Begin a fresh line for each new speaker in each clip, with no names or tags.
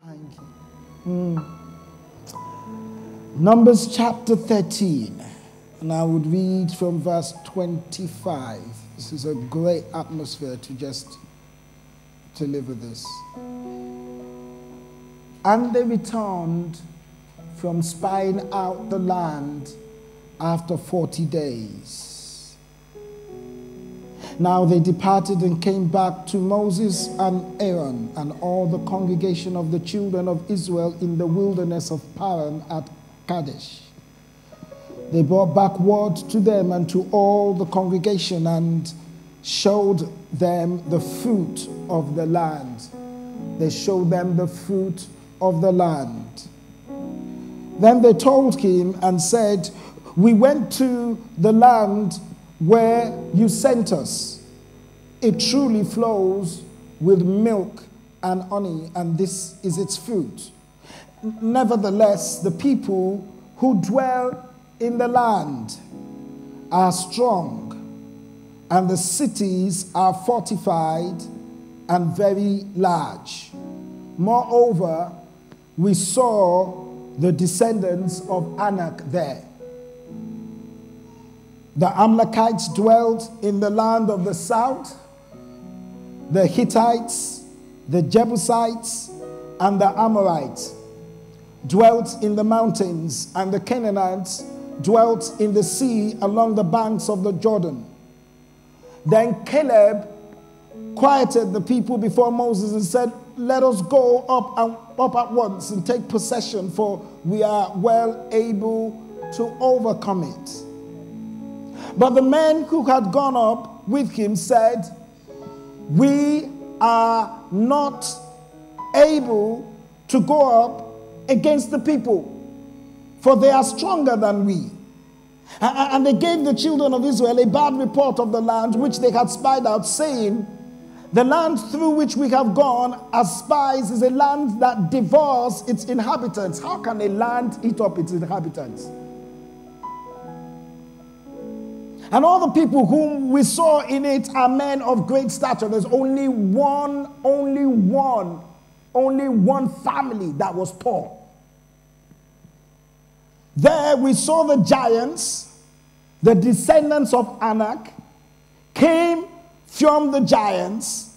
Thank you. Numbers chapter 13, and I would read from verse 25. This is a great atmosphere to just deliver this. And they returned from spying out the land after 40 days. Now they departed and came back to Moses and Aaron and all the congregation of the children of Israel in the wilderness of Paran at Kadesh. They brought back word to them and to all the congregation and showed them the fruit of the land. They showed them the fruit of the land. Then they told him and said, "We went to the land where you sent us. It truly flows with milk and honey, and this is its fruit. Nevertheless, the people who dwell in the land are strong, and the cities are fortified and very large. Moreover, we saw the descendants of Anak there. The Amalekites dwelt in the land of the south. The Hittites, the Jebusites, and the Amorites dwelt in the mountains, and the Canaanites dwelt in the sea along the banks of the Jordan." Then Caleb quieted the people before Moses and said, "Let us go up at once and take possession, for we are well able to overcome it." But the men who had gone up with him said, "We are not able to go up against the people, for they are stronger than we." And they gave the children of Israel a bad report of the land which they had spied out, saying, "The land through which we have gone as spies is a land that devours its inhabitants." How can a land eat up its inhabitants? "And all the people whom we saw in it are men of great stature." There's only one family that was poor. "There we saw the giants, the descendants of Anak, came from the giants,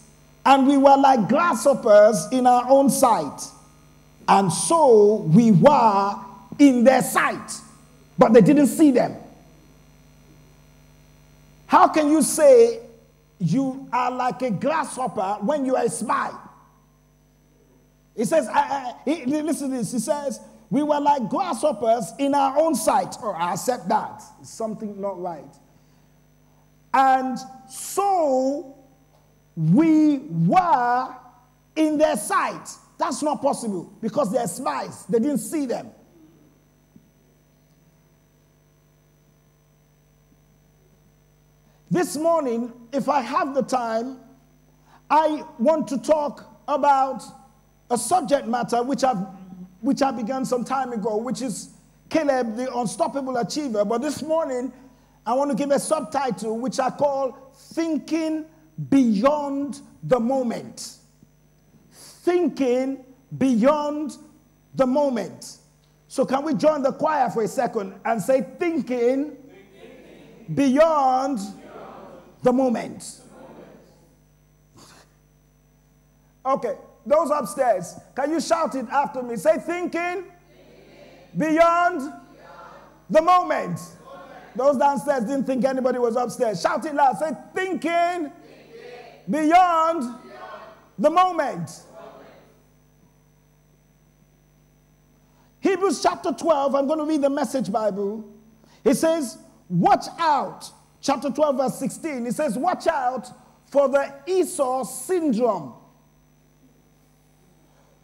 and we were like grasshoppers in our own sight. And so we were in their sight." But they didn't see them. How can you say you are like a grasshopper when you are a spy? He says, listen to this. He says, "We were like grasshoppers in our own sight." Oh, I accept that. It's something not right. "And so we were in their sight." That's not possible because they're spies. They didn't see them. This morning, if I have the time, I want to talk about a subject matter which I began some time ago, which is Caleb, the unstoppable achiever. But this morning, I want to give a subtitle which I call "Thinking Beyond the Moment." Thinking beyond the moment. So can we join the choir for a second and say, "Thinking beyond the moment." Okay, those upstairs, can you shout it after me? Say, "Thinking beyond the moment." Those downstairs didn't think anybody was upstairs. Shout it loud. Say, "Thinking beyond the moment." Hebrews chapter 12, I'm going to read the Message Bible. It says, "Watch out." Chapter 12, verse 16. It says, "Watch out for the Esau syndrome.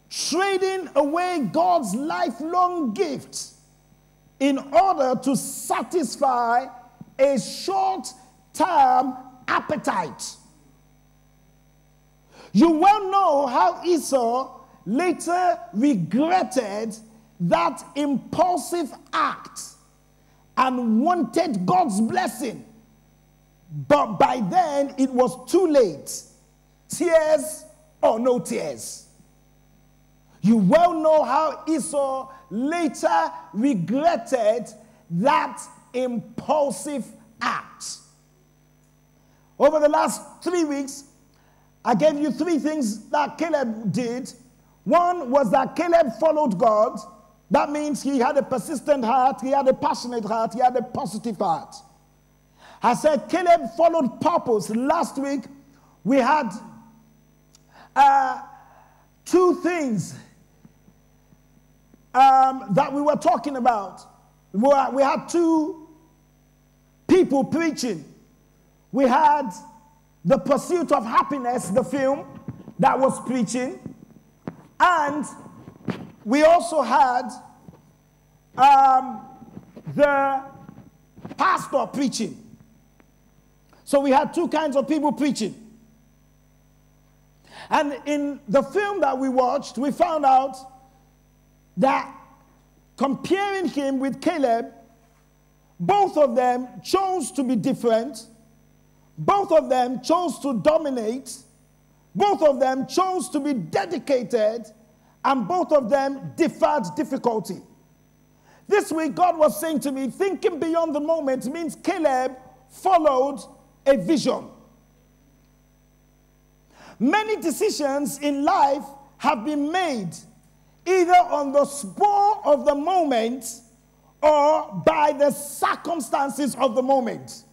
Trading away God's lifelong gift in order to satisfy a short-term appetite." You well know how Esau later regretted that impulsive act and wanted God's blessing. But by then, it was too late. Tears or no tears. You well know how Esau later regretted that impulsive act. Over the last 3 weeks, I gave you 3 things that Caleb did. One was that Caleb followed God. That means he had a persistent heart, he had a passionate heart, he had a positive heart. I said Caleb followed purpose. Last week, we had 2 things that we were talking about. We had 2 people preaching. We had The Pursuit of Happiness, the film that was preaching. And we also had the pastor preaching. So we had 2 kinds of people preaching. And in the film that we watched, we found out that comparing him with Caleb, both of them chose to be different. Both of them chose to dominate. Both of them chose to be dedicated. And both of them deferred difficulty. This week, God was saying to me, thinking beyond the moment means Caleb followed a vision. Many decisions in life have been made either on the spur of the moment or by the circumstances of the moment.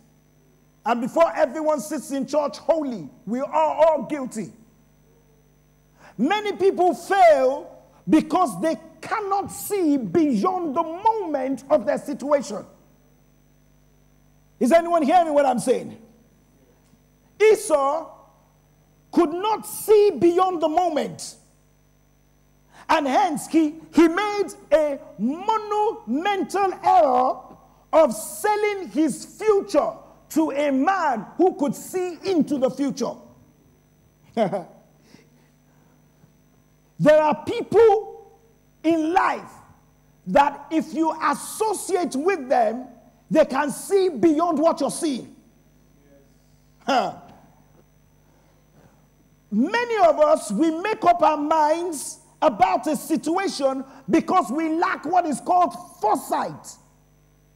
And before everyone sits in church holy, we are all guilty. Many people fail because they cannot see beyond the moment of their situation. Is anyone hearing what I'm saying? Esau could not see beyond the moment. And hence, he made a monumental error of selling his future to a man who could see into the future. There are people in life that if you associate with them, they can see beyond what you're seeing. Many of us, we make up our minds about a situation because we lack what is called foresight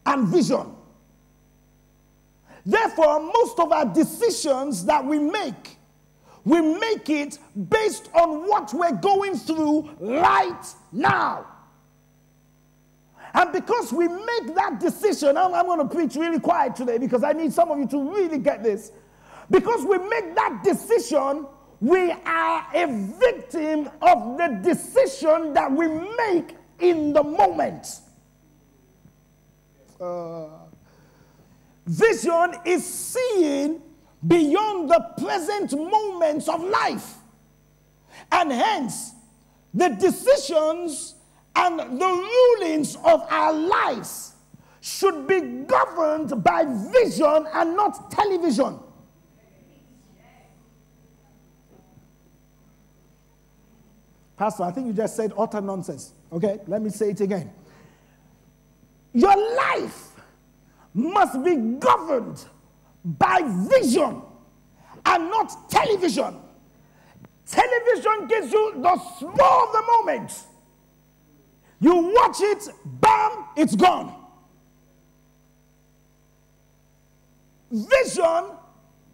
and vision. Therefore, most of our decisions that we make it based on what we're going through right now. And because we make that decision, I'm going to preach really quiet today because I need some of you to really get this. Because we make that decision, we are a victim of the decision that we make in the moment. Vision is seeing beyond the present moments of life. And hence, the decisions and the rulings of our lives should be governed by vision and not television. Pastor, I think you just said utter nonsense. Okay, let me say it again. Your life must be governed by vision and not television. Television gives you the spur of the moment. You watch it, bam, it's gone. Vision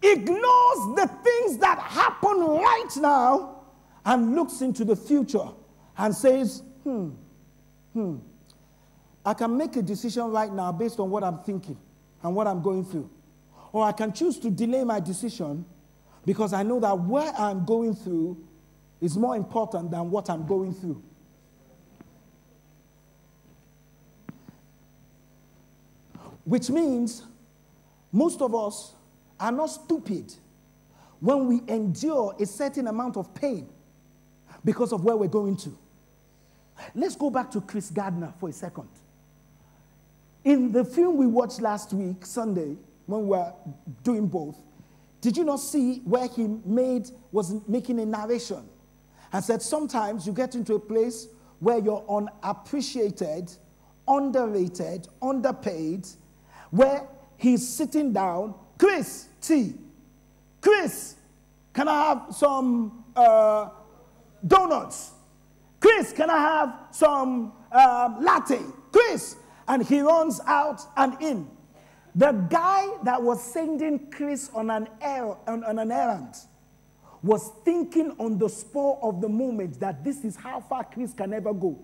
ignores the things that happen right now and looks into the future and says, I can make a decision right now based on what I'm thinking and what I'm going through. Or I can choose to delay my decision because I know that where I'm going through is more important than what I'm going through. Which means most of us are not stupid when we endure a certain amount of pain because of where we're going to. Let's go back to Chris Gardner for a second. In the film we watched last week, Sunday, when we were doing both, did you not see where he was making a narration and said sometimes you get into a place where you're unappreciated, underrated, underpaid, where he's sitting down, Chris, tea. Chris, can I have some donuts? Chris, can I have some latte? Chris. And he runs out and in. The guy that was sending Chris on an errand was thinking on the spur of the moment that this is how far Chris can ever go.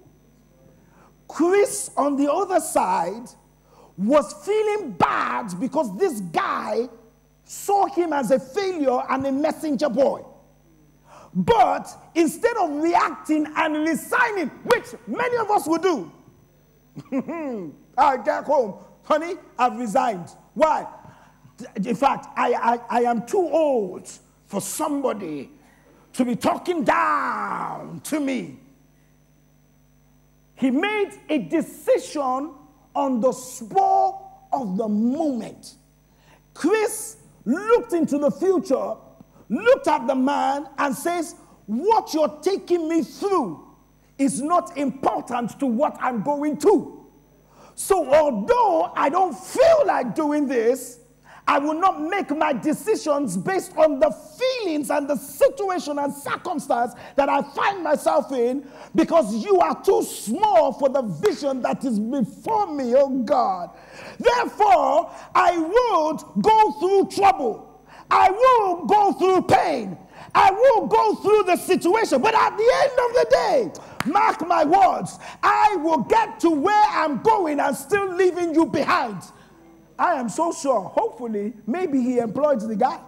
Chris, on the other side, was feeling bad because this guy saw him as a failure and a messenger boy. But instead of reacting and resigning, which many of us would do, I get home, honey, I've resigned. Why? In fact, I am too old for somebody to be talking down to me. He made a decision on the spur of the moment. Chris looked into the future, looked at the man and says, what you're taking me through is not important to what I'm going to. So although I don't feel like doing this, I will not make my decisions based on the feelings and the situation and circumstance that I find myself in, because you are too small for the vision that is before me, oh God. Therefore, I would go through trouble. I will go through pain. I will go through the situation. But at the end of the day, mark my words, I will get to where I'm going and still leaving you behind. I am so sure, hopefully, maybe he employed the guy.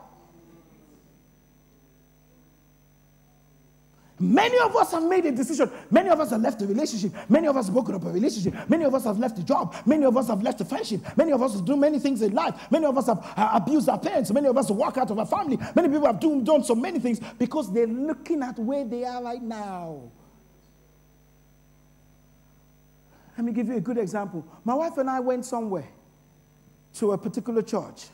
Many of us have made a decision. Many of us have left a relationship. Many of us have broken up a relationship. Many of us have left a job. Many of us have left a friendship. Many of us have done many things in life. Many of us have abused our parents. Many of us have walked out of our family. Many people have done so many things because they're looking at where they are right now. Let me give you a good example. My wife and I went somewhere to a particular church.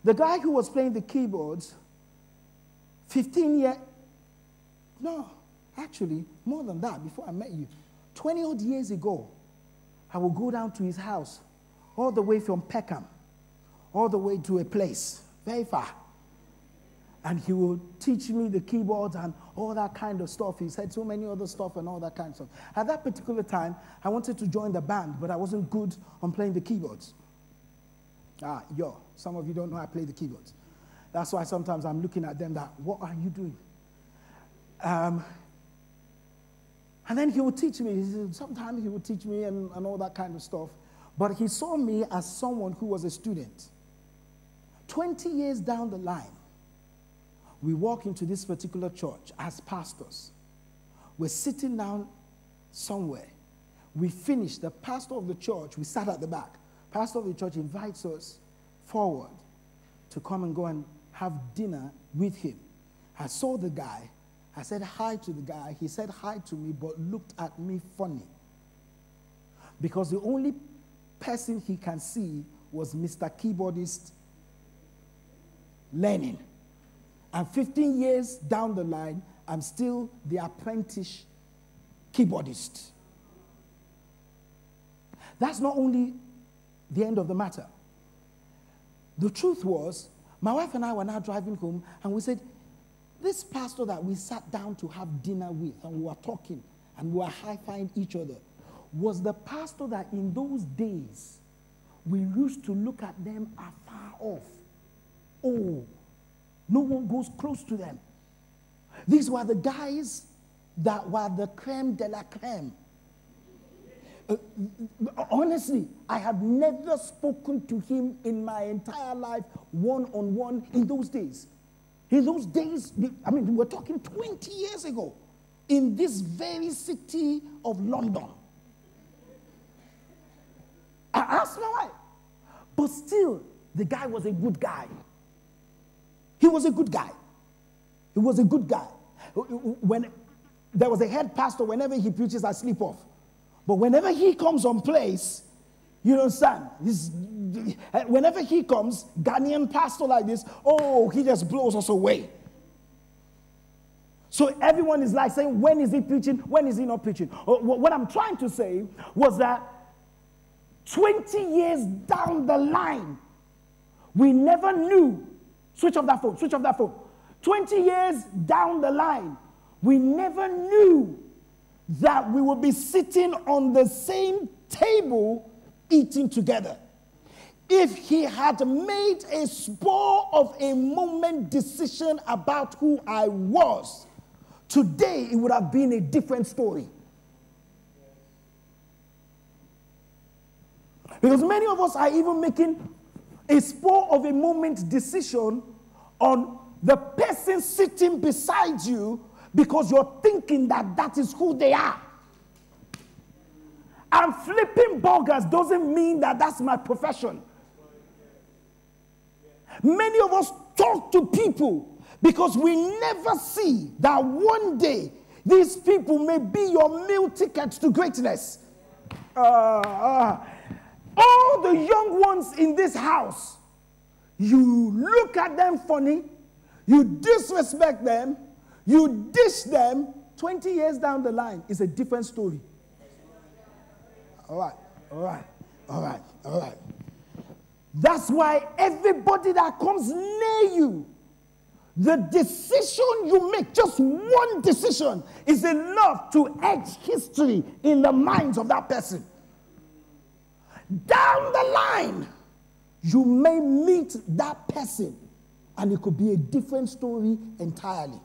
The guy who was playing the keyboards, 15 years, no, actually, more than that, before I met you, 20 odd years ago, I would go down to his house, all the way from Peckham, all the way to a place, very far. And he would teach me the keyboards and all that kind of stuff. He said so many other stuff and all that kind of stuff. At that particular time, I wanted to join the band, but I wasn't good on playing the keyboards. Some of you don't know how I play the keyboards. That's why sometimes I'm looking at them that, what are you doing? And then he would teach me. Sometimes he would teach me and all that kind of stuff. But he saw me as someone who was a student. 20 years down the line, we walk into this particular church as pastors. We're sitting down somewhere. We finish. The pastor of the church, we sat at the back. Pastor of the church invites us forward to come and go and have dinner with him. I saw the guy. I said hi to the guy. He said hi to me, but looked at me funny. Because the only person he can see was Mr. Keyboardist Lenin. And 15 years down the line, I'm still the apprentice keyboardist. That's not only the end of the matter. The truth was, my wife and I were now driving home, and we said, this pastor that we sat down to have dinner with, and we were talking, and we were high-fiving each other, was the pastor that in those days, we used to look at them afar off. Oh, no one goes close to them. These were the guys that were the creme de la creme. Honestly, I have never spoken to him in my entire life one-on-one in those days. In those days, I mean, we're talking 20 years ago, in this very city of London. I asked my wife, but still, the guy was a good guy. He was a good guy. He was a good guy. When there was a head pastor, whenever he preaches, I sleep off. But whenever he comes on place, you understand, whenever he comes, Ghanaian pastor like this, oh, he just blows us away. So everyone is like saying, when is he preaching? When is he not preaching? What I'm trying to say was that 20 years down the line, we never knew. Switch off that phone, switch off that phone. 20 years down the line, we never knew that we will be sitting on the same table eating together. If he had made a spur of a moment decision about who I was, today it would have been a different story. Because many of us are even making a spur of a moment decision on the person sitting beside you because you're thinking that that is who they are. And flipping burgers doesn't mean that that's my profession. Many of us talk to people because we never see that one day these people may be your meal ticket to greatness. All the young ones in this house, you look at them funny, you disrespect them, you dish them, 20 years down the line, it's a different story. All right. That's why everybody that comes near you, the decision you make, just one decision, is enough to etch history in the minds of that person. Down the line, you may meet that person, and it could be a different story entirely.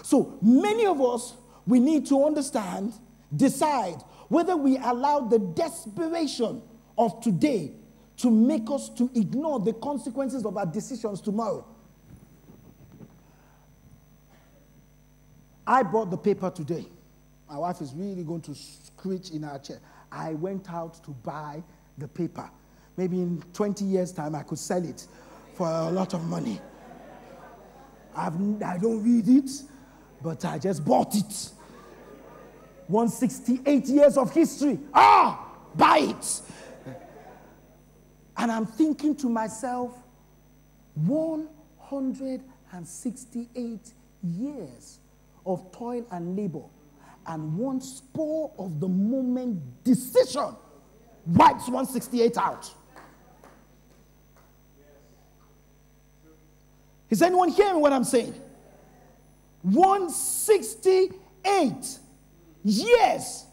So many of us, we need to understand, decide whether we allow the desperation of today to make us to ignore the consequences of our decisions tomorrow. I bought the paper today. My wife is really going to screech in her chair. I went out to buy the paper. Maybe in 20 years' time, I could sell it for a lot of money. I don't read it, but I just bought it. 168 years of history. Buy it. And I'm thinking to myself, 168 years of toil and labor, and one spur of the moment decision wipes 168 out. Is anyone hearing what I'm saying? 168 years,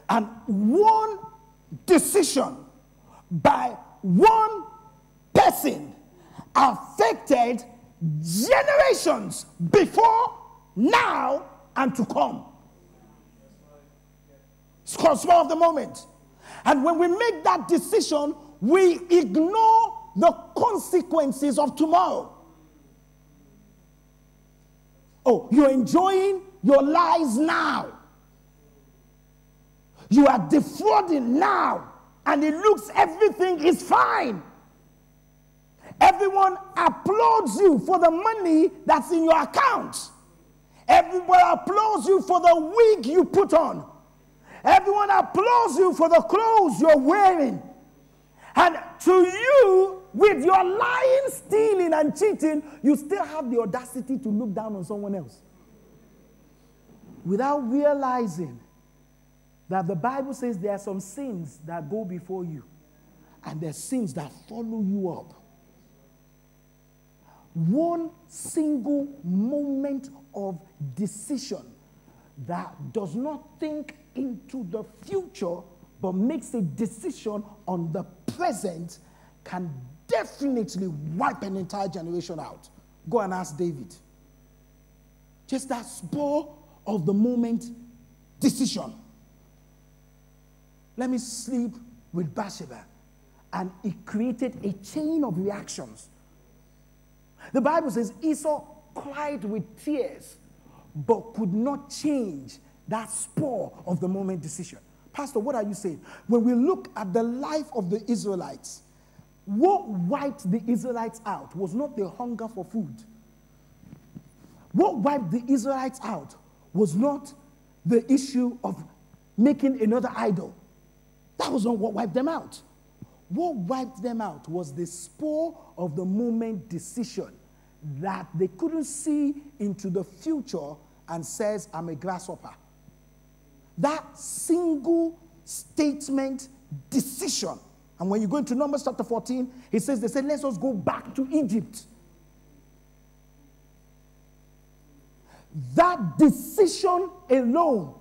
and one decision by one person affected generations before, now, and to come. It's called spur of the moment. And when we make that decision, we ignore the consequences of tomorrow. Oh, you're enjoying your lies now. You are defrauding now, and it looks everything is fine. Everyone applauds you for the money that's in your account. Everyone applauds you for the wig you put on. Everyone applauds you for the clothes you're wearing. And to you, with your lying, stealing, and cheating, you still have the audacity to look down on someone else without realizing that the Bible says there are some sins that go before you, and there's sins that follow you up. One single moment of decision that does not think into the future but makes a decision on the present can definitely wipe an entire generation out. Go and ask David. Just that spur of the moment decision. Let me sleep with Bathsheba. And it created a chain of reactions. The Bible says Esau cried with tears, but could not change that spur of the moment decision. Pastor, what are you saying? When we look at the life of the Israelites, what wiped the Israelites out was not the hunger for food. What wiped the Israelites out was not the issue of making another idol. That was not what wiped them out. What wiped them out was the spur of the moment decision that they couldn't see into the future and says, I'm a grasshopper. That single statement decision. And when you go into Numbers chapter 14, it says, they said, let's us go back to Egypt. That decision alone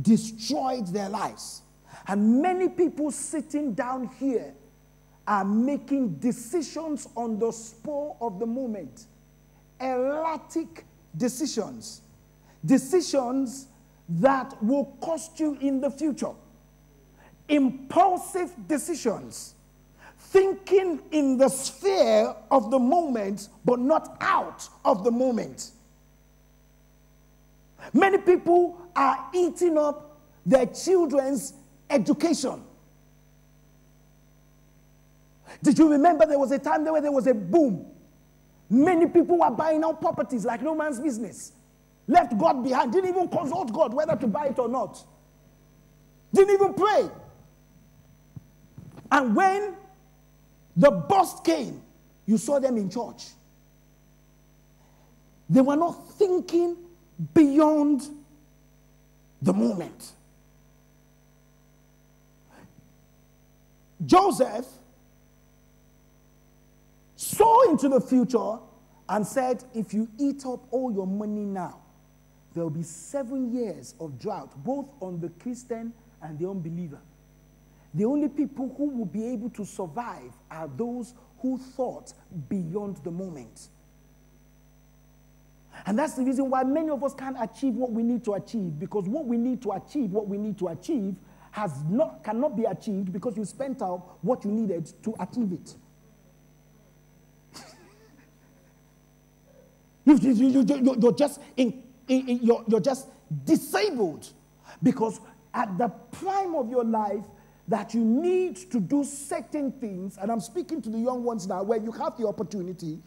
destroyed their lives. And many people sitting down here are making decisions on the spur of the moment. Erratic decisions. Decisions that will cost you in the future. Impulsive decisions. Thinking in the sphere of the moment, but not out of the moment. Many people are eating up their children's education. Did you remember there was a time where there was a boom? Many people were buying out properties like no man's business. Left God behind. Didn't even consult God whether to buy it or not. Didn't even pray. And when the bust came, you saw them in church. They were not thinking beyond the moment. Joseph saw into the future and said, if you eat up all your money now, there will be 7 years of drought, both on the Christian and the unbeliever. The only people who will be able to survive are those who thought beyond the moment. And that's the reason why many of us can't achieve what we need to achieve, because what we need to achieve cannot be achieved because you spent out what you needed to achieve it. You're just disabled because at the prime of your life that you need to do certain things, and I'm speaking to the young ones now, where you have the opportunity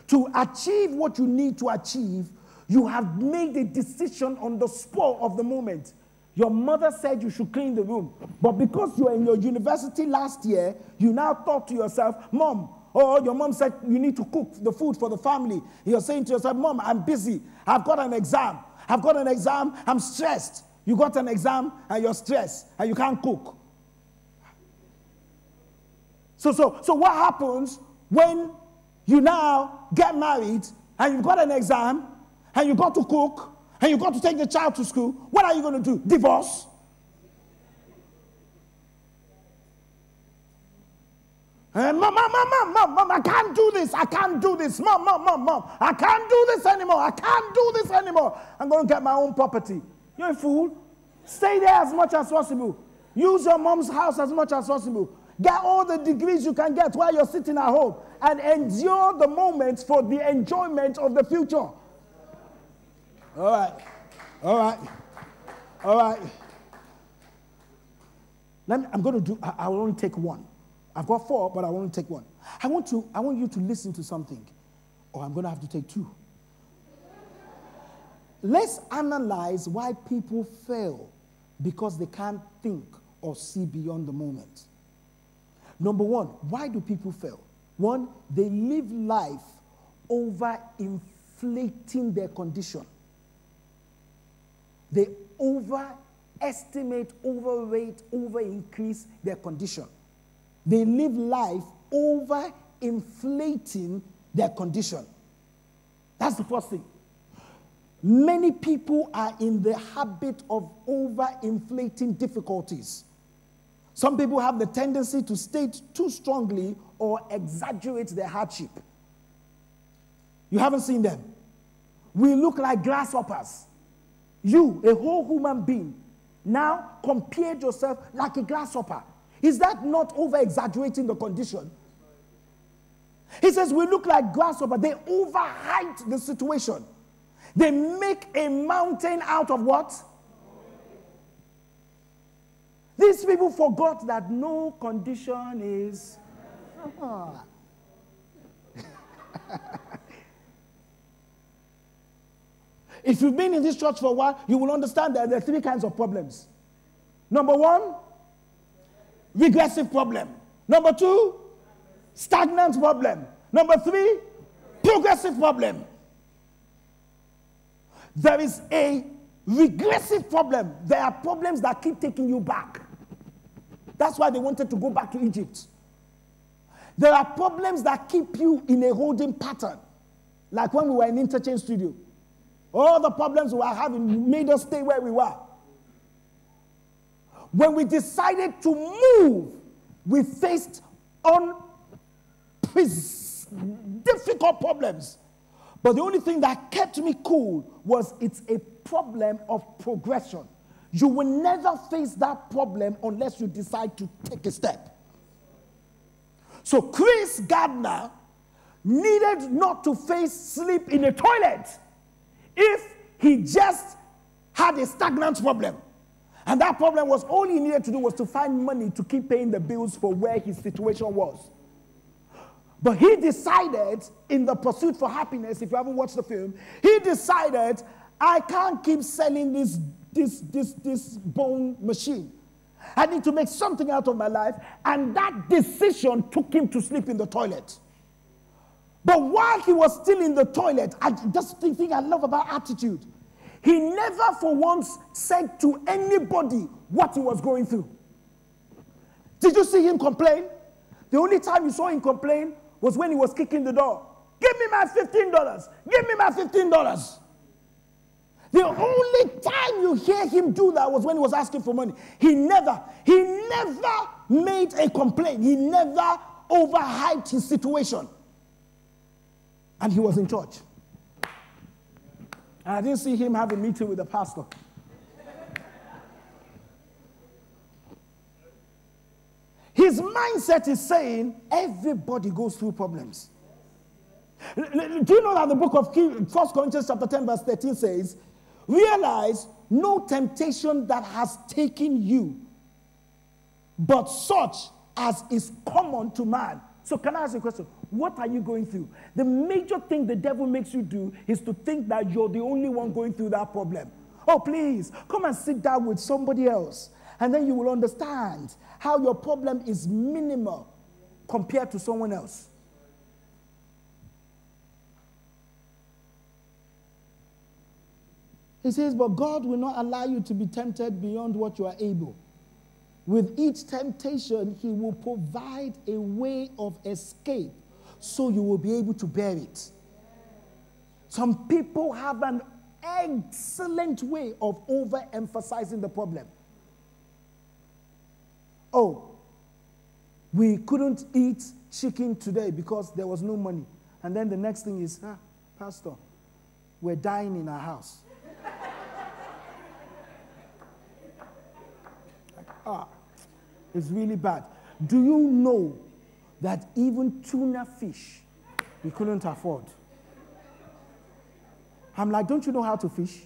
to achieve what you need to achieve, you have made a decision on the spur of the moment. Your mother said you should clean the room, but because you were in your university last year, you now thought to yourself, Mom, or your mom said you need to cook the food for the family. You're saying to yourself, Mom, I'm busy. I've got an exam. I'm stressed. You got an exam and you're stressed and you can't cook. So what happens when you now get married and you've got an exam and you've got to cook and you've got to take the child to school? What are you going to do? Divorce? Mom, I can't do this. Mom, I can't do this anymore. I'm going to get my own property. You're a fool. Stay there as much as possible. Use your mom's house as much as possible. Get all the degrees you can get while you're sitting at home and endure the moments for the enjoyment of the future. All right. I'm going to do, I will only take one. I've got 4, but I will only take one. I want you to listen to something, or I'm going to have to take 2. Let's analyze why people fail because they can't think or see beyond the moment. Number 1, why do people fail? 1, they live life over inflating their condition. They overestimate, overrate, over-increase their condition. They live life over inflating their condition. That's the first thing. Many people are in the habit of over-inflating difficulties. Some people have the tendency to state too strongly or exaggerate their hardship. You haven't seen them. We look like grasshoppers. You, a whole human being, now compare yourself like a grasshopper. Is that not over-exaggerating the condition? He says we look like grasshoppers. They overhype the situation. They make a mountain out of what? These people forgot that no condition is... If you've been in this church for a while, you will understand that there are 3 kinds of problems. Number 1, regressive problem. Number 2, stagnant problem. Number 3, progressive problem. There is a regressive problem. There are problems that keep taking you back. That's why they wanted to go back to Egypt. There are problems that keep you in a holding pattern. Like when we were in Interchange Studio. All the problems we were having made us stay where we were. When we decided to move, we faced difficult problems. But the only thing that kept me cool was it's a problem of progression. You will never face that problem unless you decide to take a step. So Chris Gardner needed not to face sleep in a toilet if he just had a stagnant problem. And that problem was all he needed to do was to find money to keep paying the bills for where his situation was. But he decided, in the pursuit for happiness, if you haven't watched the film, he decided, I can't keep selling this bone machine. I need to make something out of my life. And that decision took him to sleep in the toilet. But while he was still in the toilet, that's the thing I love about attitude. He never for once said to anybody what he was going through. Did you see him complain? The only time you saw him complain was when he was kicking the door. Give me my $15. Give me my $15. The only time you hear him do that was when he was asking for money. He never made a complaint. He never overhyped his situation. And he was in church. And I didn't see him have a meeting with the pastor. His mindset is saying, everybody goes through problems. Do you know that the book of 1 Corinthians chapter 10 verse 13 says, realize no temptation that has taken you, but such as is common to man. So can I ask you a question? What are you going through? The major thing the devil makes you do is to think that you're the only one going through that problem. Oh, please, come and sit down with somebody else. And then you will understand how your problem is minimal compared to someone else. He says, but God will not allow you to be tempted beyond what you are able. With each temptation, he will provide a way of escape so you will be able to bear it. Some people have an excellent way of overemphasizing the problem. Oh, we couldn't eat chicken today because there was no money. And then the next thing is, Pastor, we're dying in our house. It's really bad. Do you know that even tuna fish we couldn't afford? I'm like, don't you know how to fish?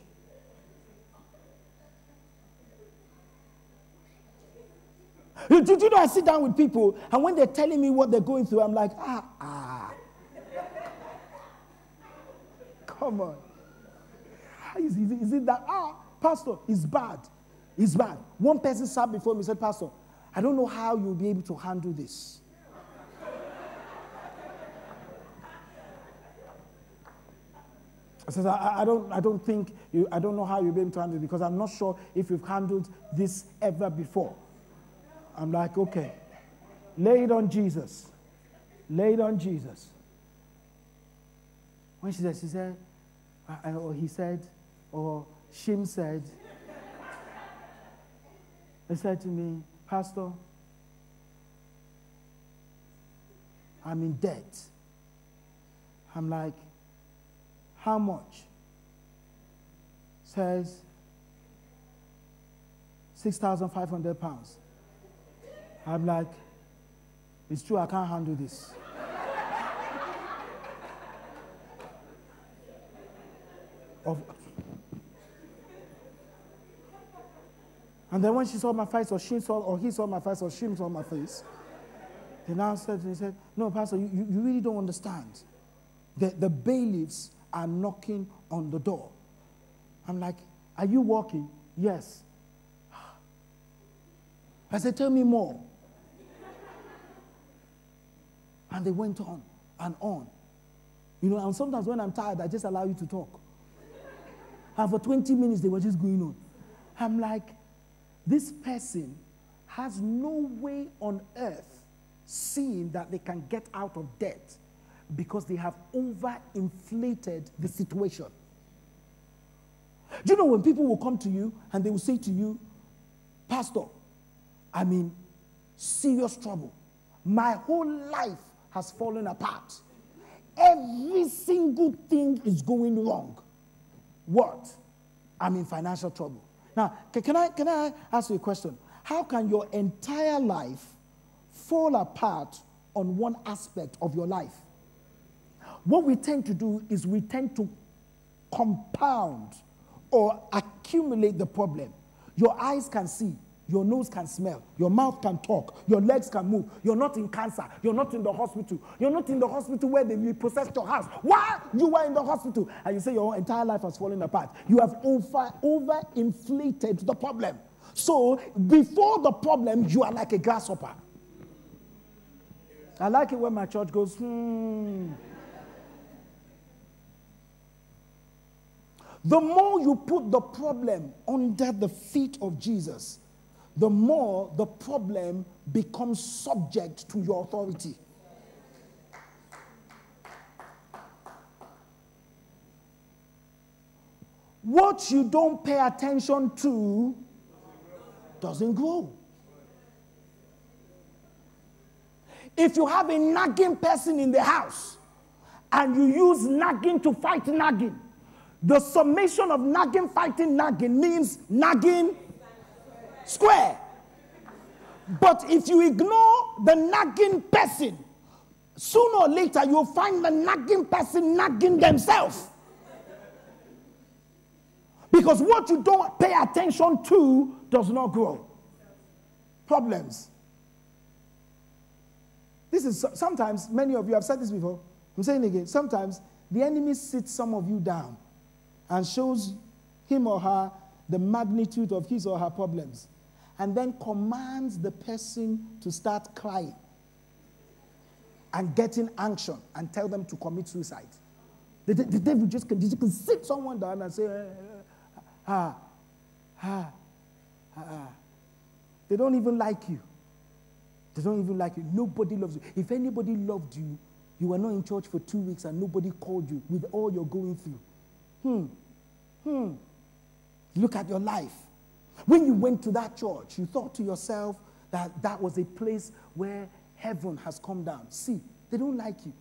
Did you know I sit down with people and when they're telling me what they're going through, I'm like, come on. Is it that, Pastor, it's bad. It's bad. One person sat before me and said, Pastor, I don't know how you'll be able to handle this. I said, I don't know how you'll be able to handle it because I'm not sure if you've handled this ever before. I'm like, okay, lay it on Jesus. Lay it on Jesus. When she said, or he said, or Shim said, he said to me, Pastor, I'm in debt. I'm like, how much? Says, 6,500 pounds. I'm like, it's true, I can't handle this. And then when she saw my face, or he saw my face, or she saw my face, he now said, no, Pastor, you really don't understand. The bailiffs are knocking on the door. I'm like, are you walking? Yes. I said, tell me more. And they went on and on. You know, and sometimes when I'm tired, I just allow you to talk. And for 20 minutes, they were just going on. I'm like, this person has no way on earth seeing that they can get out of debt because they have overinflated the situation. Do you know when people will come to you and they will say to you, Pastor, I'm in serious trouble. My whole life has fallen apart. Every single thing is going wrong. What? I'm in financial trouble. Now, can I ask you a question? How can your entire life fall apart on one aspect of your life? What we tend to do is we tend to compound or accumulate the problem. Your eyes can see, your nose can smell, your mouth can talk, your legs can move. You're not in cancer. You're not in the hospital. You're not in the hospital where they repossessed your house. Why? You were in the hospital. And you say your entire life has fallen apart. You have overinflated the problem. So before the problem, you are like a grasshopper. I like it when my church goes, The more you put the problem under the feet of Jesus, the more the problem becomes subject to your authority. What you don't pay attention to doesn't grow. If you have a nagging person in the house and you use nagging to fight nagging, the summation of nagging fighting nagging means nagging square. But if you ignore the nagging person, sooner or later you'll find the nagging person nagging themselves. Because what you don't pay attention to does not grow. Problems. This is sometimes, many of you have said this before. I'm saying it again. Sometimes the enemy sits some of you down and shows him or her the magnitude of his or her problems, and then commands the person to start crying and getting anxious and tell them to commit suicide. The devil just can sit someone down and say, They don't even like you. They don't even like you. Nobody loves you. If anybody loved you, you were not in church for 2 weeks and nobody called you with all you're going through. Look at your life. When you went to that church, you thought to yourself that that was a place where heaven has come down. See, they don't like you.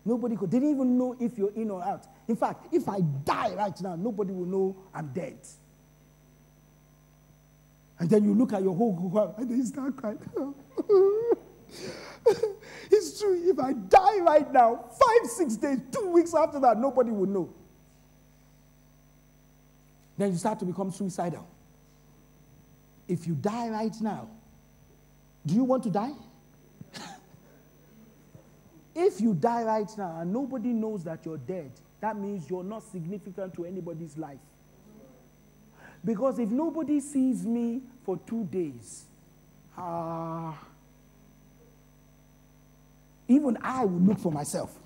Nobody could. They didn't even know if you're in or out. In fact, if I die right now, nobody will know I'm dead. And then you look at your whole group and then you start crying. It's true. If I die right now, 5, 6 days, 2 weeks after that, nobody will know. Then you start to become suicidal. If you die right now, do you want to die? If you die right now and nobody knows that you're dead, that means you're not significant to anybody's life. Because if nobody sees me for 2 days, even I will look for myself.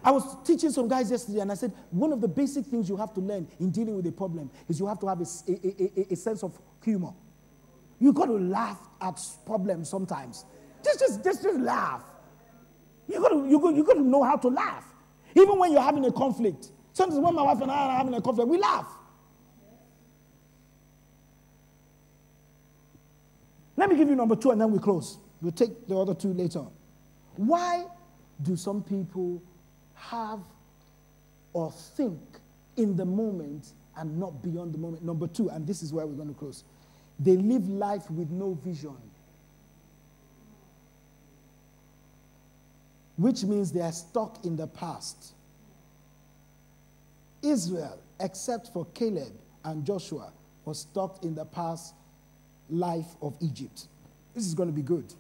I was teaching some guys yesterday and I said, one of the basic things you have to learn in dealing with a problem is you have to have a sense of humor. You've got to laugh at problems sometimes. Just laugh. You've got to know how to laugh. Even when you're having a conflict. Sometimes when my wife and I are having a conflict, we laugh. Let me give you number 2 and then we close. We'll take the other 2 later on. Why do some people have or think in the moment and not beyond the moment? Number 2, and this is where we're going to close. They live life with no vision. Which means they are stuck in the past. Israel, except for Caleb and Joshua, was stuck in the past life of Egypt. This is going to be good.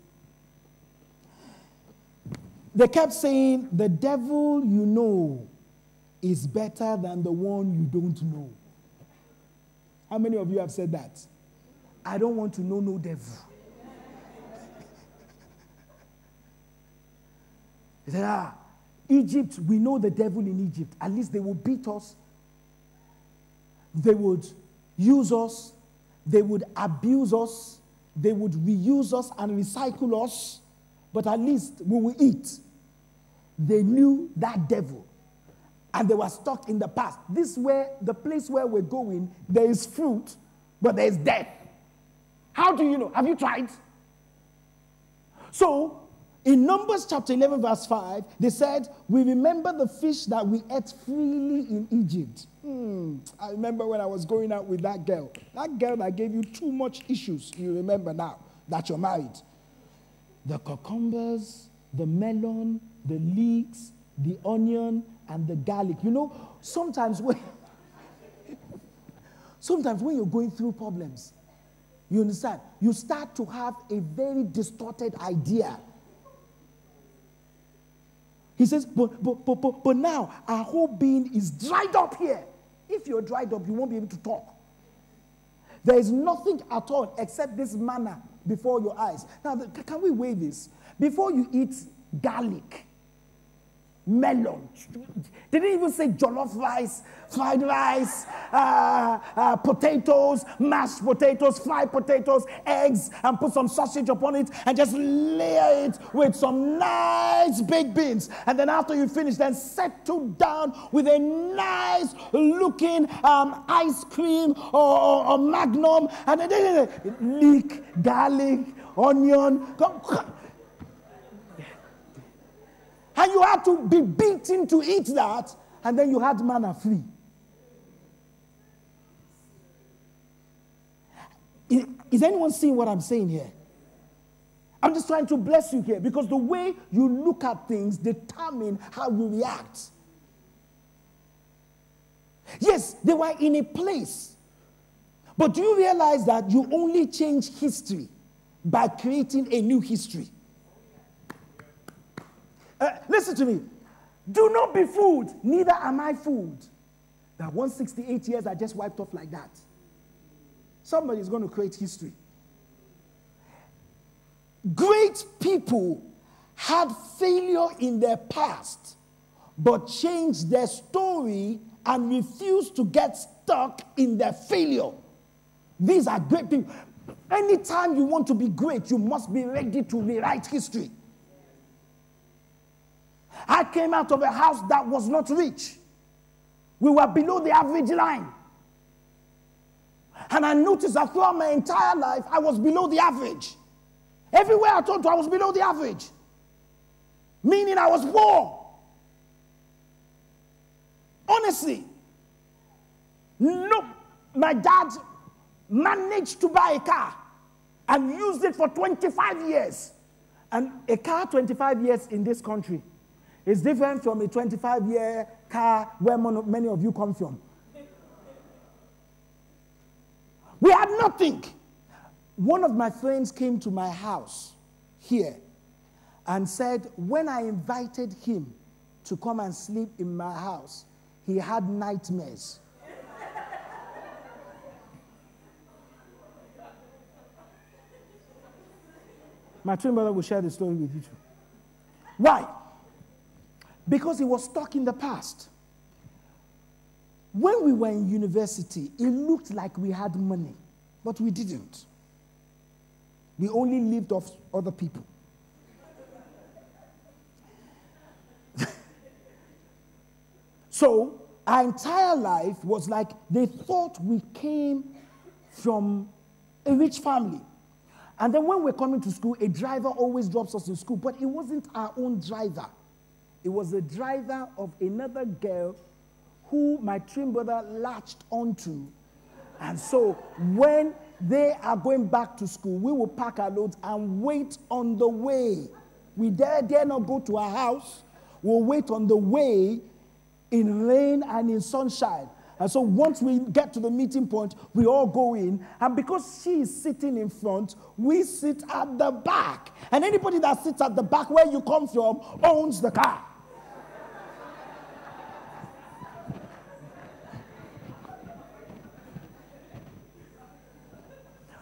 They kept saying, the devil you know is better than the one you don't know. How many of you have said that? I don't want to know no devil. They said, Egypt, we know the devil in Egypt. At least they will beat us. They would use us. They would abuse us. They would reuse us and recycle us. But at least we will eat. they knew that devil. And they were stuck in the past. This where the place where we're going, there is fruit, but there is death. How do you know? Have you tried? So, in Numbers chapter 11, verse 5, they said, we remember the fish that we ate freely in Egypt. I remember when I was going out with that girl. That girl that gave you too much issues, you remember now that you're married. The cucumbers, the melon, the leeks, the onion, and the garlic. You know, sometimes when you're going through problems, you understand, you start to have a very distorted idea. He says, but now our whole being is dried up here. If you're dried up, you won't be able to talk. There is nothing at all except this manna before your eyes. Now, can we weigh this? Before you eat garlic, melon, they didn't even say jollof rice, fried rice, potatoes, mashed potatoes, fried potatoes, eggs, and put some sausage upon it and just layer it with some nice baked beans. And then after you finish, then settle down with a nice looking ice cream or Magnum, and then leek, garlic, onion. And you had to be beaten to eat that, and then you had manna free. Is anyone seeing what I'm saying here? I'm just trying to bless you here, because the way you look at things determine how you react. Yes, they were in a place, but do you realize that you only change history by creating a new history? Listen to me. Do not be fooled, neither am I fooled. That 168 years I just wiped off like that. Somebody is going to create history. Great people had failure in their past, but changed their story and refused to get stuck in their failure. These are great people. Anytime you want to be great, you must be ready to rewrite history. I came out of a house that was not rich. We were below the average line. And I noticed that throughout my entire life, I was below the average. Everywhere I turned to, I was below the average. Meaning I was poor. Honestly. No, my dad managed to buy a car and used it for 25 years. And a car 25 years in this country is different from a 25-year car where many of you come from. We had nothing. One of my friends came to my house here and said, when I invited him to come and sleep in my house, he had nightmares. My twin brother will share the story with you too. Why? Because he was stuck in the past. When we were in university, it looked like we had money, but we didn't. We only lived off other people. So, our entire life was like they thought we came from a rich family. And then when we're coming to school, a driver always drops us in school, but it wasn't our own driver. It was the driver of another girl who my twin brother latched onto. And so when they are going back to school, we will pack our loads and wait on the way. We dare not go to our house. We'll wait on the way in rain and in sunshine. And so once we get to the meeting point, we all go in. And because she is sitting in front, we sit at the back. And anybody that sits at the back where you come from owns the car.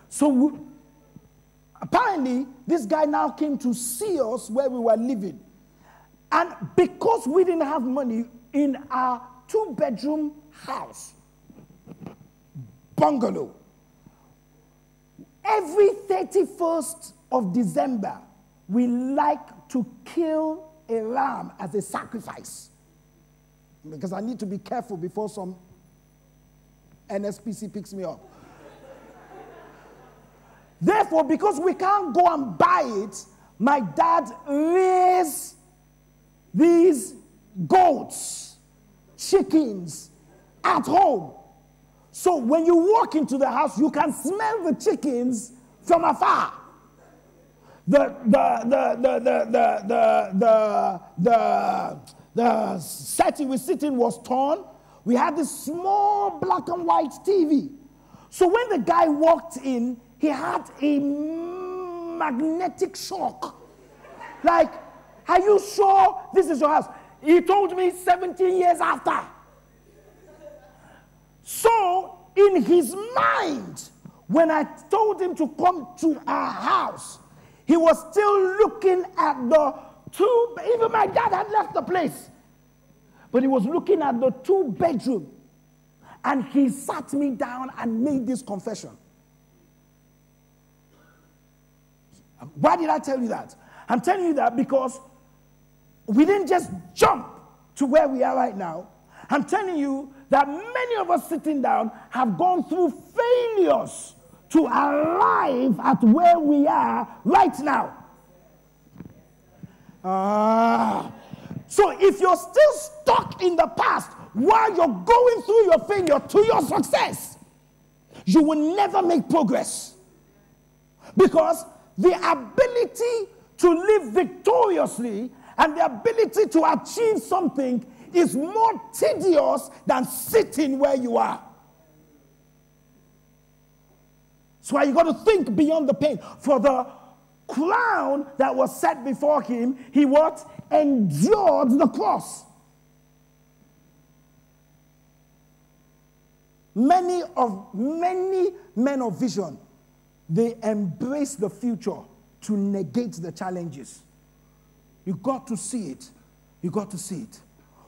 So apparently, this guy now came to see us where we were living. And because we didn't have money in our 2-bedroom house, bungalow, every 31st of December, we like to kill a lamb as a sacrifice. Because I need to be careful before some NSPC picks me up. Therefore, because we can't go and buy it, my dad raised these goats, chickens at home. So when you walk into the house, you can smell the chickens from afar. The setting we sit in was torn. We had this small black and white TV. So when the guy walked in, he had a magnetic shock. Like, are you sure this is your house? He told me 17 years after. So in his mind, when I told him to come to our house, he was still looking at the two, even my dad had left the place, but he was looking at the 2-bedroom, and he sat me down and made this confession. Why did I tell you that? I'm telling you that because we didn't just jump to where we are right now. I'm telling you that many of us sitting down have gone through failures to arrive at where we are right now. So if you're still stuck in the past while you're going through your failure to your success, you will never make progress. Because the ability to live victoriously and the ability to achieve something is more tedious than sitting where you are. That's why you got to think beyond the pain. For the crown that was set before him, he what? Endured the cross. Many men of vision, they embrace the future to negate the challenges. You got to see it. You got to see it.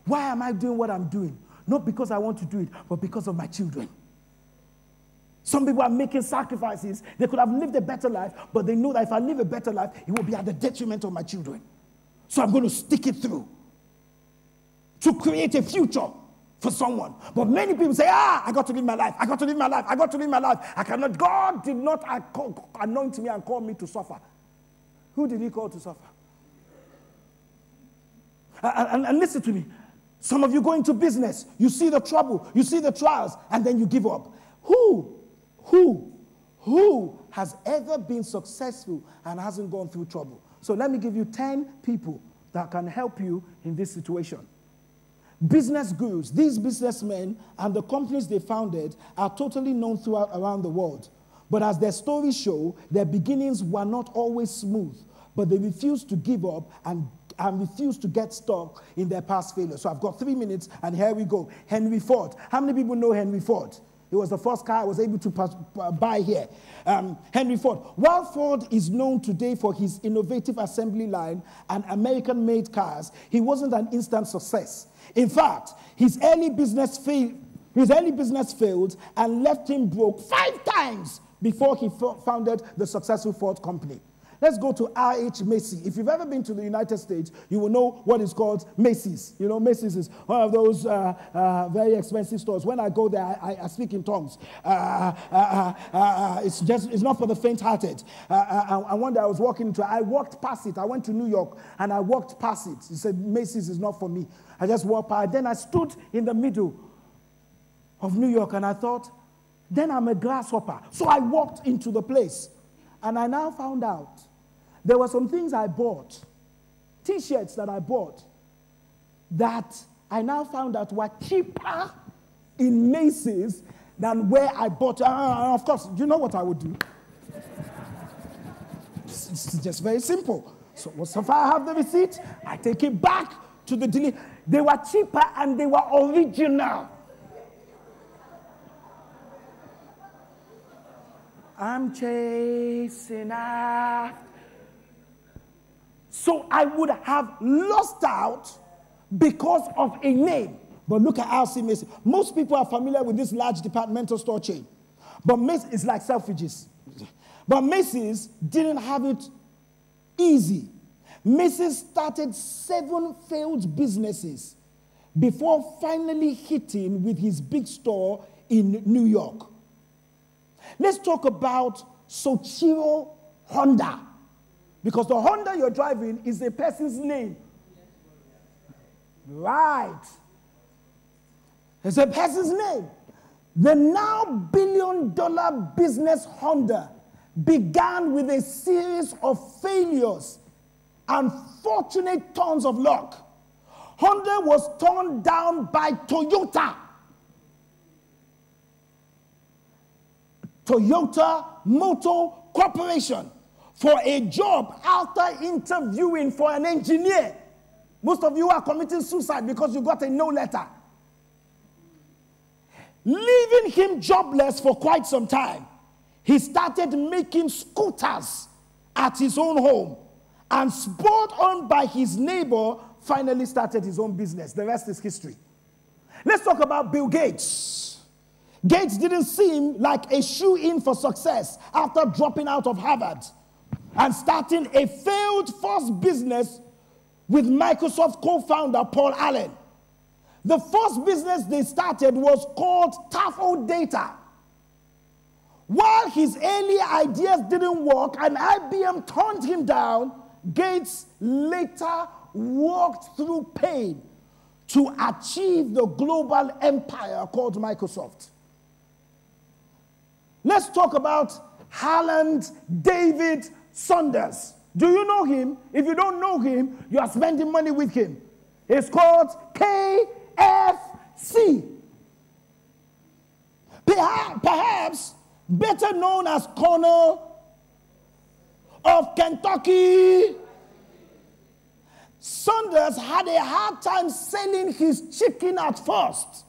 Why am I doing what I'm doing? Not because I want to do it, but because of my children. Some people are making sacrifices. They could have lived a better life, but they know that if I live a better life, it will be at the detriment of my children. So I'm going to stick it through to create a future for someone. But many people say, I got to live my life. I got to live my life. I got to live my life. I cannot. God did not anoint me and call me to suffer. Who did he call to suffer? And listen to me. Some of you go into business. You see the trouble. You see the trials. And then you give up. Who has ever been successful and hasn't gone through trouble? So let me give you 10 people that can help you in this situation. Business gurus, these businessmen and the companies they founded are totally known throughout around the world. But as their stories show, their beginnings were not always smooth, but they refused to give up and refused to get stuck in their past failures. So I've got 3 minutes, and here we go. Henry Ford. How many people know Henry Ford? It was the first car I was able to buy here. Henry Ford. While Ford is known today for his innovative assembly line and American-made cars, he wasn't an instant success. In fact, his early business failed and left him broke 5 times before he founded the successful Ford company. Let's go to R.H. Macy. If you've ever been to the United States, you will know what is called Macy's. You know, Macy's is one of those very expensive stores. When I go there, I speak in tongues. It's not for the faint-hearted. And one day I was walking into it. I walked past it. I went to New York, and I walked past it. He said, Macy's is not for me. I just walked past. Then I stood in the middle of New York, and I thought, then I'm a grasshopper. So I walked into the place, and I now found out there were some things I bought, T-shirts that I bought, that I now found out were cheaper in Macy's than where I bought. Of course, you know what I would do? It's just very simple. So if I have the receipt, I take it back to the dealer. They were cheaper and they were original. I'm chasing after. So I would have lost out because of a name. But look at R.C. Macy. Most people are familiar with this large departmental store chain. But Macy's is like Selfridges. But Macy's didn't have it easy. Macy's started 7 failed businesses before finally hitting with his big store in New York. Let's talk about Soichiro Honda, because the Honda you're driving is a person's name. Right. It's a person's name. The now billion-dollar business Honda began with a series of failures and fortunate turns of luck. Honda was turned down by Toyota. Toyota Motor Corporation for a job after interviewing for an engineer. Most of you are committing suicide because you got a no letter. Leaving him jobless for quite some time, he started making scooters at his own home, and spurred on by his neighbor, finally started his own business. The rest is history. Let's talk about Bill Gates. Gates didn't seem like a shoe-in for success after dropping out of Harvard and starting a failed first business with Microsoft co-founder Paul Allen. The first business they started was called Tafo Data. While his early ideas didn't work and IBM turned him down, Gates later walked through pain to achieve the global empire called Microsoft. Let's talk about Harland David Saunders. Do you know him? If you don't know him, you are spending money with him. It's called KFC. Perhaps better known as Colonel of Kentucky. Saunders had a hard time selling his chicken at first.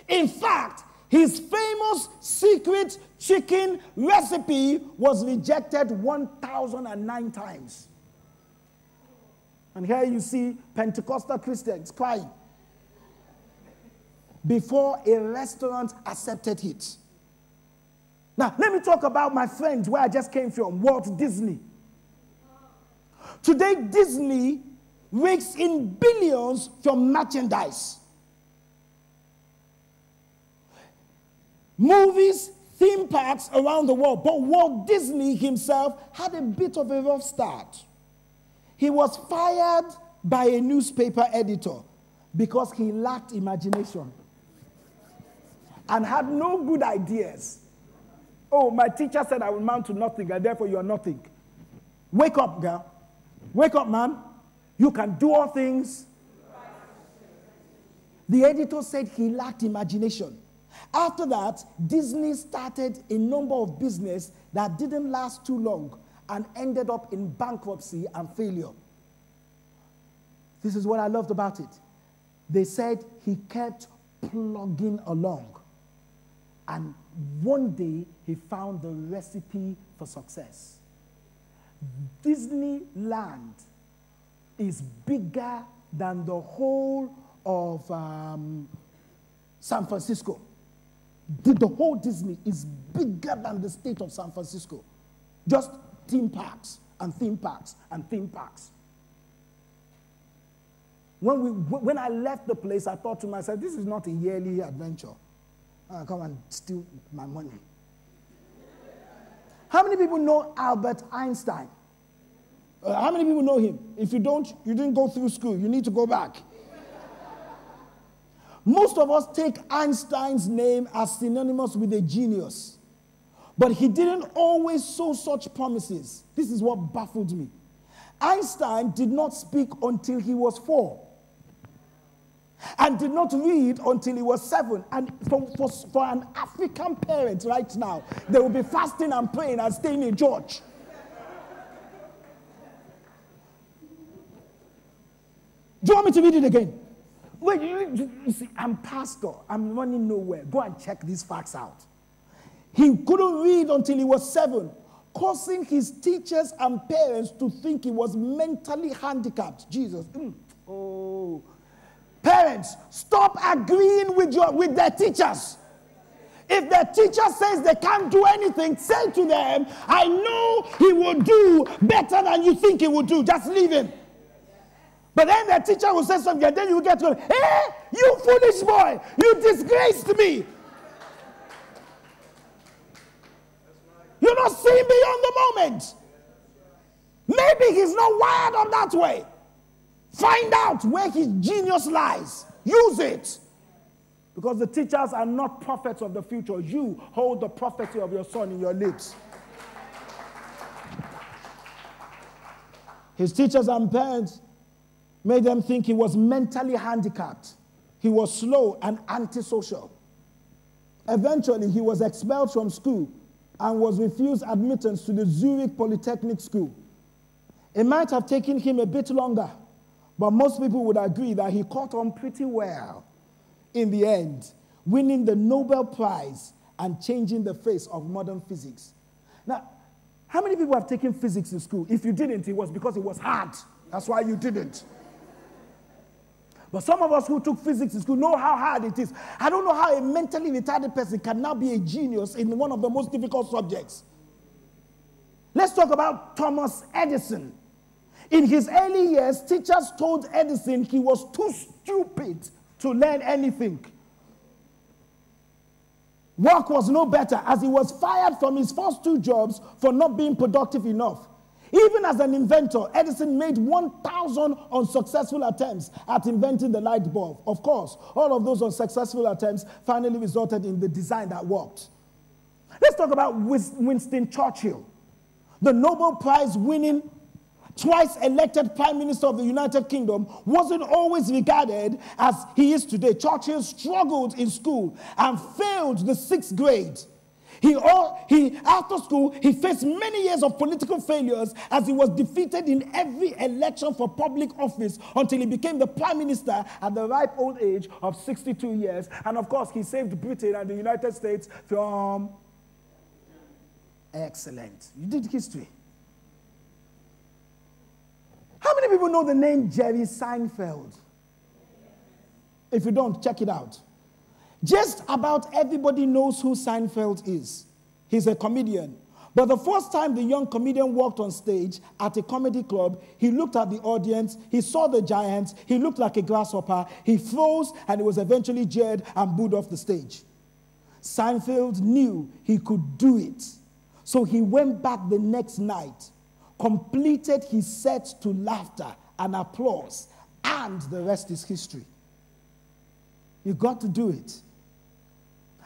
In fact, his famous secret chicken recipe was rejected 1,009 times. And here you see Pentecostal Christians crying before a restaurant accepted it. Now, let me talk about my friend where I just came from, Walt Disney. Today, Disney rakes in billions from merchandise. Movies, theme parks around the world. But Walt Disney himself had a bit of a rough start. He was fired by a newspaper editor because he lacked imagination and had no good ideas. Oh, my teacher said I will amount to nothing, and therefore you are nothing. Wake up, girl. Wake up, man. You can do all things. The editor said he lacked imagination. After that, Disney started a number of businesses that didn't last too long and ended up in bankruptcy and failure. This is what I loved about it. They said he kept plugging along. And one day, he found the recipe for success. Disneyland is bigger than the whole of San Francisco. The whole Disney is bigger than the state of San Francisco. Just theme parks and theme parks and theme parks. When I left the place, I thought to myself, this is not a yearly adventure. I'll come and steal my money. How many people know Albert Einstein? How many people know him? If you don't, you didn't go through school. You need to go back. Most of us take Einstein's name as synonymous with a genius. But he didn't always show such promises. This is what baffled me. Einstein did not speak until he was 4. And did not read until he was 7. And for an African parent right now, they will be fasting and praying and staying in church. Do you want me to read it again? Wait, you see, I'm pastor. I'm running nowhere. Go and check these facts out. He couldn't read until he was 7, causing his teachers and parents to think he was mentally handicapped. Jesus. Oh. Parents, stop agreeing with their teachers. If the teacher says they can't do anything, say to them, I know he will do better than you think he will do. Just leave him. But then the teacher will say something, and then you get to, hey, you foolish boy, you disgraced me. You're not seeing beyond the moment. Maybe he's not wired up that way. Find out where his genius lies. Use it. Because the teachers are not prophets of the future. You hold the prophecy of your son in your lips. His teachers and parents made them think he was mentally handicapped. He was slow and antisocial. Eventually, he was expelled from school and was refused admittance to the Zurich Polytechnic School. It might have taken him a bit longer, but most people would agree that he caught on pretty well in the end, winning the Nobel Prize and changing the face of modern physics. Now, how many people have taken physics in school? If you didn't, it was because it was hard. That's why you didn't. But some of us who took physics in school know how hard it is. I don't know how a mentally retarded person can now be a genius in one of the most difficult subjects. Let's talk about Thomas Edison. In his early years, teachers told Edison he was too stupid to learn anything. Work was no better, as he was fired from his first 2 jobs for not being productive enough. Even as an inventor, Edison made 1,000 unsuccessful attempts at inventing the light bulb. Of course, all of those unsuccessful attempts finally resulted in the design that worked. Let's talk about Winston Churchill, the Nobel Prize winning, twice elected Prime Minister of the United Kingdom. Wasn't always regarded as he is today. Churchill struggled in school and failed the 6th grade. After school, he faced many years of political failures as he was defeated in every election for public office until he became the Prime Minister at the ripe old age of 62 years. And of course, he saved Britain and the United States from... Excellent. You did history. How many people know the name Jerry Seinfeld? If you don't, check it out. Just about everybody knows who Seinfeld is. He's a comedian. But the first time the young comedian walked on stage at a comedy club, he looked at the audience, he saw the giants, he looked like a grasshopper, he froze, and he was eventually jeered and booed off the stage. Seinfeld knew he could do it. So he went back the next night, completed his set to laughter and applause, and the rest is history. You got to do it.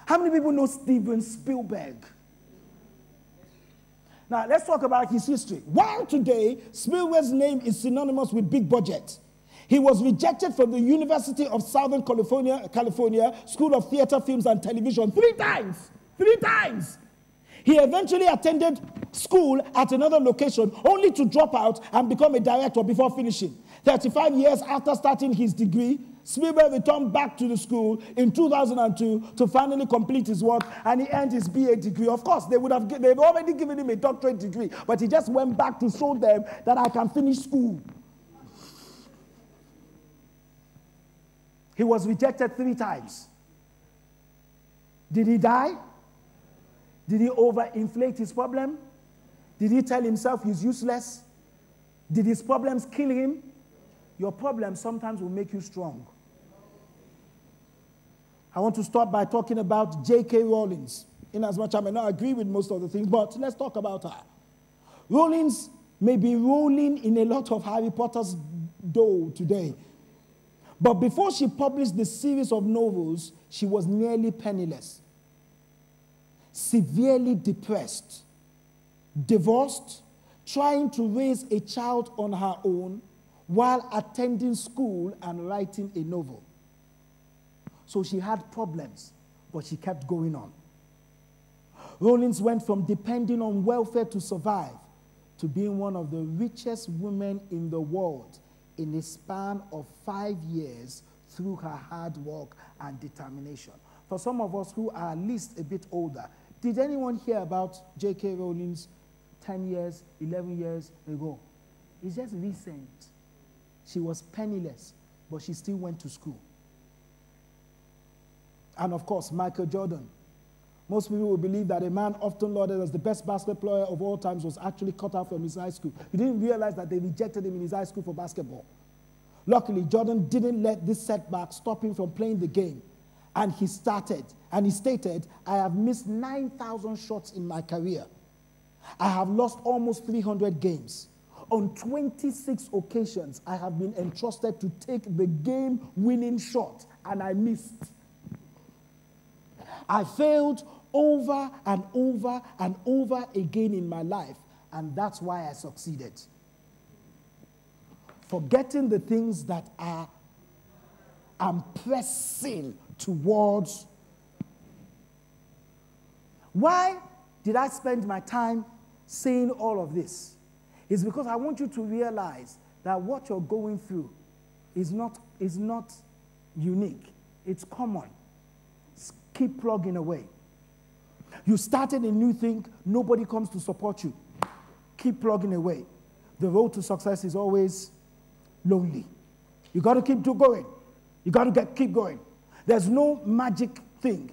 How many people know Steven Spielberg? Now, let's talk about his history. While today, Spielberg's name is synonymous with big budget, he was rejected from the University of Southern California School of Theater, Films, and Television 3 times. 3 times. He eventually attended school at another location only to drop out and become a director before finishing. 35 years after starting his degree, Spielberg returned back to the school in 2002 to finally complete his work, and he earned his BA degree. Of course, they've already given him a doctorate degree, but he just went back to show them that I can finish school. He was rejected 3 times. Did he die? Did he overinflate his problem? Did he tell himself he's useless? Did his problems kill him? Your problems sometimes will make you strong. I want to start by talking about J.K. Rowling. In as much I may not agree with most of the things, but let's talk about her. Rowling may be rolling in a lot of Harry Potter's dough today. But before she published the series of novels, she was nearly penniless, severely depressed, divorced, trying to raise a child on her own while attending school and writing a novel. So she had problems, but she kept going on. Rowling went from depending on welfare to survive to being one of the richest women in the world in a span of 5 years through her hard work and determination. For some of us who are at least a bit older, did anyone hear about J.K. Rowling's 10 years, 11 years ago? It's just recent. She was penniless, but she still went to school. And of course, Michael Jordan. Most people will believe that a man often lauded as the best basketball player of all times was actually cut out from his high school. He didn't realize that they rejected him in his high school for basketball. Luckily, Jordan didn't let this setback stop him from playing the game. And he stated, I have missed 9,000 shots in my career. I have lost almost 300 games. On 26 occasions, I have been entrusted to take the game-winning shot, and I missed. I failed over and over and over again in my life, and that's why I succeeded. Forgetting the things that I'm pressing towards. Why did I spend my time saying all of this? It's because I want you to realize that what you're going through is not unique. It's common. Keep plugging away. You started a new thing, nobody comes to support you. Keep plugging away. The road to success is always lonely. You got to keep going. You got to keep going. There's no magic thing.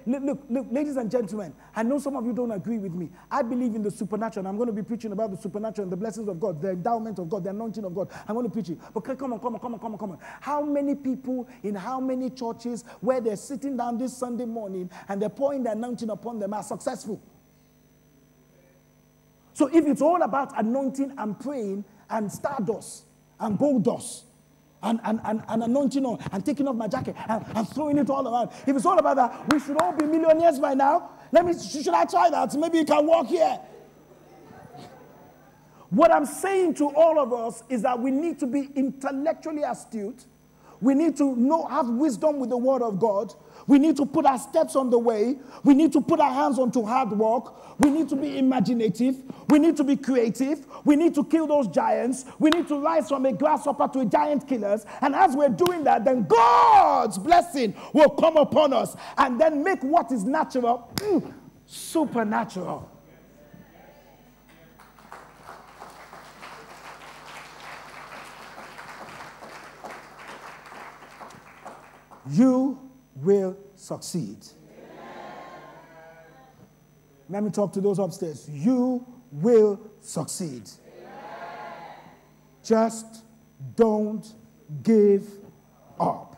Look, ladies and gentlemen, I know some of you don't agree with me. I believe in the supernatural, and I'm going to be preaching about the supernatural and the blessings of God, the endowment of God, the anointing of God. I'm going to preach it. But come on. How many people in how many churches where they're sitting down this Sunday morning and they're pouring the anointing upon them are successful? So if it's all about anointing and praying and stardust and gold dust, and anointing on, and taking off my jacket, and throwing it all around. If it's all about that, we should all be millionaires by now. Should I try that? Maybe you can walk here. What I'm saying to all of us is that we need to be intellectually astute. We need to have wisdom with the word of God. We need to put our steps on the way. We need to put our hands onto hard work. We need to be imaginative. We need to be creative. We need to kill those giants. We need to rise from a grasshopper to a giant killers. And as we're doing that, then God's blessing will come upon us and then make what is natural supernatural. You will succeed. Let me talk to those upstairs. You will succeed. Just don't give up.